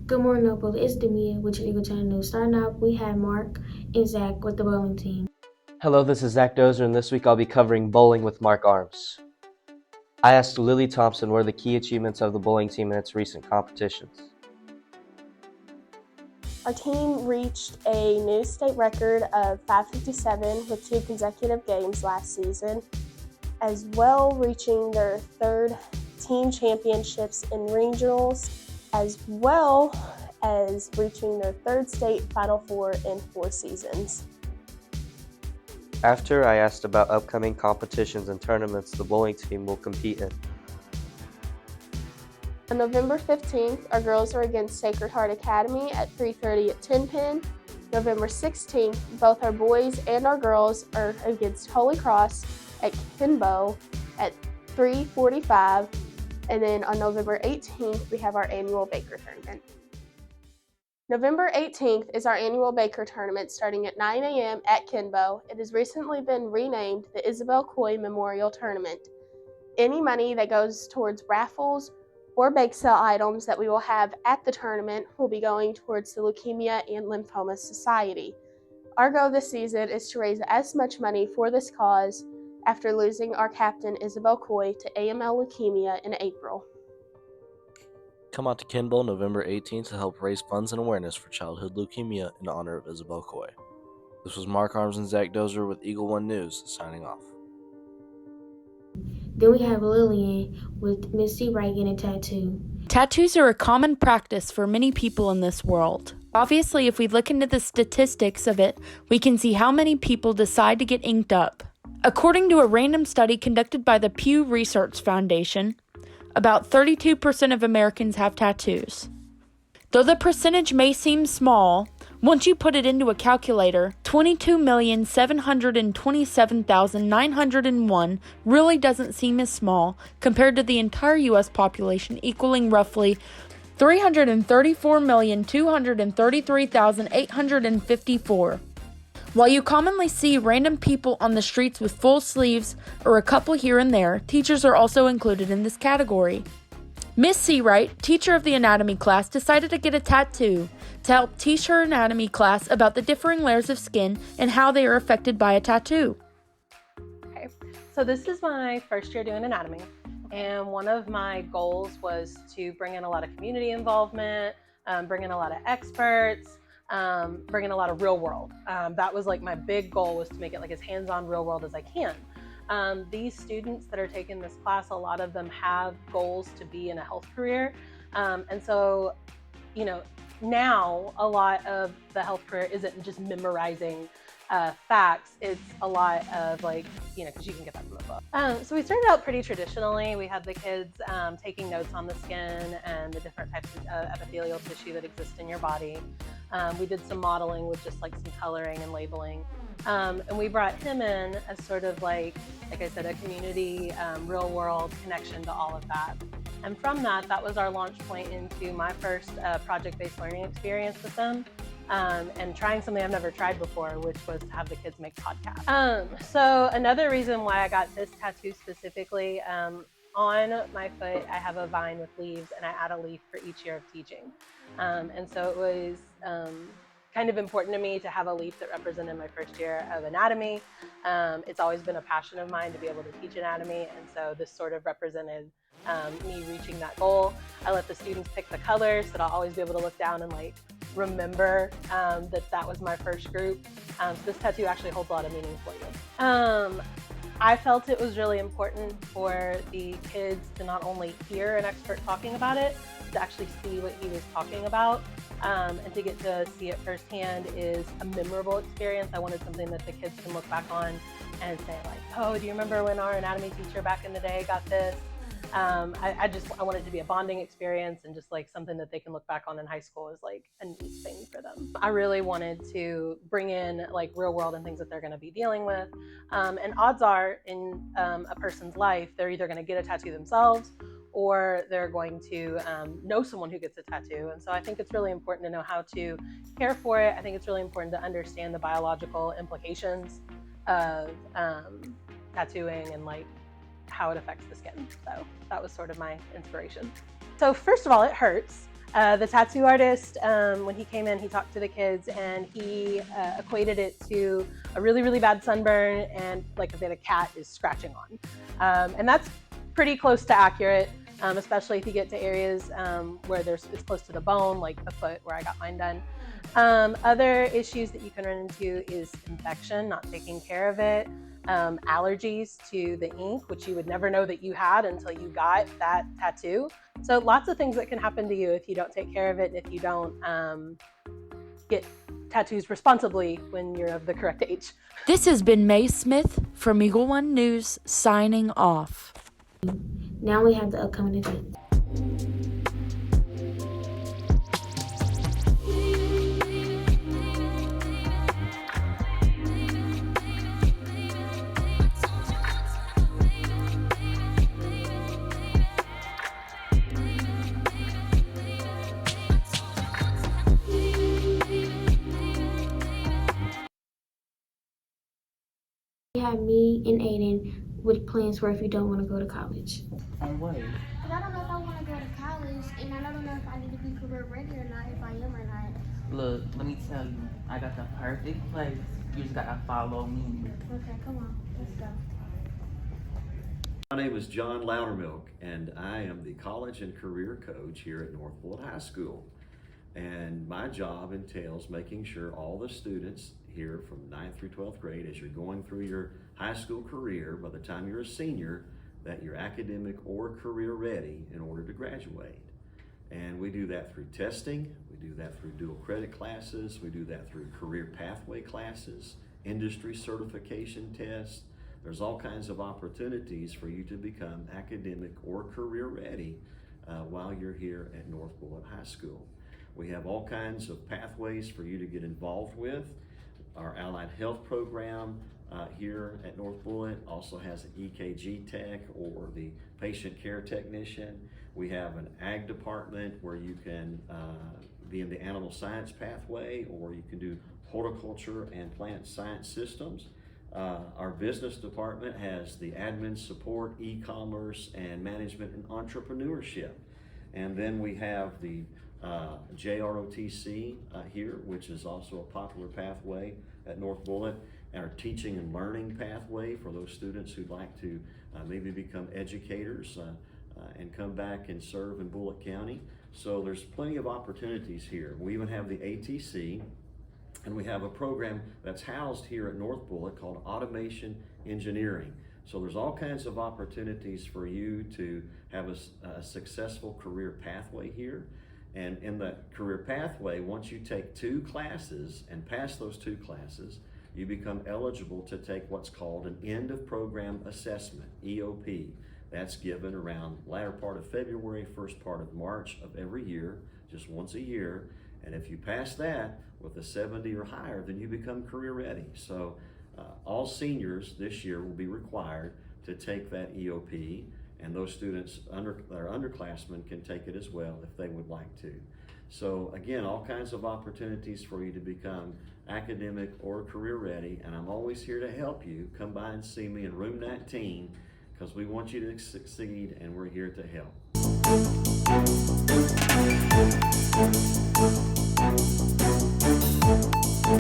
Good morning, Notebook. It's Demia with your Eagle Channel News. Starting off, we have Mark and Zach with the bowling team. Hello, this is Zach Dozer, and this week I'll be covering bowling with Mark Arms. I asked Lily Thompson what are the key achievements of the bowling team in its recent competitions. Our team reached a new state record of 557 with 2 consecutive games last season, as well reaching their 3rd team championships in regionals, as well as reaching their 3rd state Final Four in 4 seasons. After, I asked about upcoming competitions and tournaments the bowling team will compete in. On November 15th, our girls are against Sacred Heart Academy at 3:30 at Tin Pin. November 16th, both our boys and our girls are against Holy Cross at Kinbo at 3:45. And then on November 18th, we have our annual Baker Tournament. November 18th is our annual Baker Tournament starting at 9 a.m. at Kinbo. It has recently been renamed the Isabel Coy Memorial Tournament. Any money that goes towards raffles or bake sale items that we will have at the tournament will be going towards the Leukemia and Lymphoma Society. Our goal this season is to raise as much money for this cause after losing our captain Isabel Coy to AML leukemia in April. Come out to Kinbowl November 18th to help raise funds and awareness for childhood leukemia in honor of Isabel Coy. This was Mark Arms and Zach Dozer with Eagle One News signing off. Then we have Lillian with Mrs.Seawright getting a tattoo. Tattoos are a common practice for many people in this world. Obviously, if we look into the statistics of it, we can see how many people decide to get inked up. According to a random study conducted by the Pew Research Foundation, about 32% of Americans have tattoos. Though the percentage may seem small, once you put it into a calculator, 22,727,901 really doesn't seem as small compared to the entire U.S. population equaling roughly 334,233,854. While you commonly see random people on the streets with full sleeves or a couple here and there, teachers are also included in this category. Miss Seawright, teacher of the anatomy class, decided to get a tattoo to help teach her anatomy class about the differing layers of skin and how they are affected by a tattoo. Okay, so this is my first year doing anatomy, and one of my goals was to bring in a lot of community involvement, bring in a lot of experts, bring in a lot of real world. That was like my big goal, was to make it like as hands-on real world as I can. These students that are taking this class, a lot of them have goals to be in a health career. And so, now a lot of the health career isn't just memorizing facts. It's a lot of because you can get that from a book. So we started out pretty traditionally. We had the kids taking notes on the skin and the different types of epithelial tissue that exist in your body. We did some modeling with just some coloring and labeling. And we brought him in as sort of like I said, a community, real world connection to all of that. And from that was our launch point into my first project-based learning experience with them. And trying something I've never tried before, which was to have the kids make podcasts. So another reason why I got this tattoo specifically, on my foot, I have a vine with leaves, and I add a leaf for each year of teaching. And so it was kind of important to me to have a leaf that represented my first year of anatomy. It's always been a passion of mine to be able to teach anatomy, and so this sort of represented me reaching that goal. I let the students pick the colors, so that I'll always be able to look down and remember that was my first group. So this tattoo actually holds a lot of meaning for me. I felt it was really important for the kids to not only hear an expert talking about it, to actually see what he was talking about, and to get to see it firsthand is a memorable experience. I wanted something that the kids can look back on and say oh, do you remember when our anatomy teacher back in the day got this? I want it to be a bonding experience and just something that they can look back on in high school as a neat thing for them. I really wanted to bring in real world and things that they're going to be dealing with. And odds are in a person's life, they're either going to get a tattoo themselves or they're going to know someone who gets a tattoo. And so I think it's really important to know how to care for it. I think it's really important to understand the biological implications of tattooing and how it affects the skin. So that was sort of my inspiration. So first of all, it hurts. The tattoo artist, when he came in, he talked to the kids and he equated it to a really, really bad sunburn and like that a cat is scratching on. And that's pretty close to accurate, especially if you get to areas where it's close to the bone, like the foot where I got mine done. Other issues that you can run into is infection, not taking care of it, allergies to the ink, which you would never know that you had until you got that tattoo. So lots of things that can happen to you if you don't take care of it and if you don't get tattoos responsibly when you're of the correct age. This has been May Smith from Eagle One News signing off. Now we have the upcoming events. We have me and Aiden with plans for if you don't want to go to college. On what? Because I don't know if I want to go to college, and I don't know if I need to be career ready or not, if I am or not. Look, let me tell you, I got the perfect place. You just gotta follow me. Okay, come on, let's go. My name is John Loudermilk, and I am the college and career coach here at North Bullitt High School. And my job entails making sure all the students here from 9th through 12th grade, as you're going through your high school career, by the time you're a senior, that you're academic or career ready in order to graduate. And we do that through testing, we do that through dual credit classes, we do that through career pathway classes, industry certification tests. There's all kinds of opportunities for you to become academic or career ready while you're here at North Bullitt High School. We have all kinds of pathways for you to get involved with. Our allied health program here at North Bullitt also has an EKG tech or the patient care technician. We have an ag department where you can be in the animal science pathway, or you can do horticulture and plant science systems. Our business department has the admin support, e-commerce, and management and entrepreneurship. And then we have the JROTC here, which is also a popular pathway at North Bullitt, and our teaching and learning pathway for those students who'd like to maybe become educators and come back and serve in Bullitt County. So there's plenty of opportunities here. We even have the ATC, and we have a program that's housed here at North Bullitt called Automation Engineering. So there's all kinds of opportunities for you to have a successful career pathway here. And in the career pathway, once you take 2 classes and pass those 2 classes, you become eligible to take what's called an end of program assessment, EOP. That's given around the latter part of February, first part of March of every year, just once a year. And if you pass that with a 70 or higher, then you become career ready. So all seniors this year will be required to take that EOP, and those students that are underclassmen can take it as well if they would like to. So again, all kinds of opportunities for you to become academic or career ready, and I'm always here to help you. Come by and see me in room 19, because we want you to succeed and we're here to help.